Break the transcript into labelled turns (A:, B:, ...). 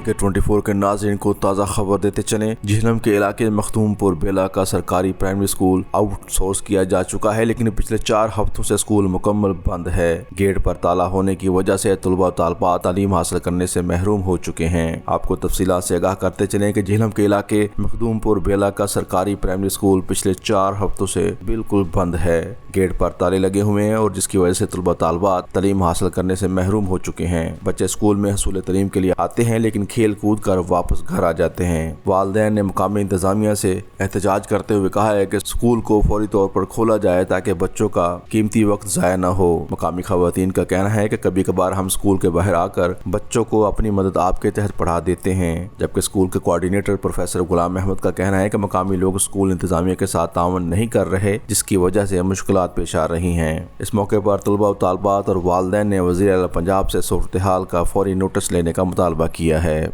A: के 24 के नाज़रीन को ताज़ा खबर देते चलें। झेलम के इलाके मखदूमपुर बेला का सरकारी प्राइमरी स्कूल आउटसोर्स किया जा चुका है, लेकिन पिछले 4 हफ्तों से स्कूल मुकम्मल बंद है। गेट पर ताला होने की वजह से तलबा तालबात तालीम हासिल करने से महरूम हो चुके हैं। आपको तफसीलात से आगाह करते चलें कि झेलम के इलाके मखदूमपुर बेला का सरकारी प्राइमरी स्कूल पिछले 4 हफ्तों से बिल्कुल बंद है। गेट पर ताले लगे हुए हैं और जिसकी वजह से तलबा तालबात तालीम हासिल करने से महरूम हो चुके हैं। बच्चे स्कूल में हसूल तालीम के लिए आते हैं, लेकिन खेल कूद कर वापस घर आ जाते हैं। वालिदैन ने मुकामी इंतजामिया से एहतजाज करते हुए कहा है कि स्कूल को फौरी तौर पर खोला जाए ताकि बच्चों का कीमती वक्त ज़ाया न हो। मुकामी खवातीन का कहना है कि कभी कभार हम स्कूल के बाहर आकर बच्चों को अपनी मदद आपके तहत पढ़ा देते हैं, जबकि स्कूल के कोऑर्डिनेटर प्रोफेसर गुलाम अहमद का कहना है कि मुकामी लोग स्कूल इंतजामिया के साथ तावन नहीं कर रहे, जिसकी वजह से मुश्किलात पेश आ रही हैं। इस मौके पर तलबा तालबात और वालिदैन ने वज़ीर आला पंजाब से सूरत हाल का फौरी नोटिस लेने का मुतालबा किया है।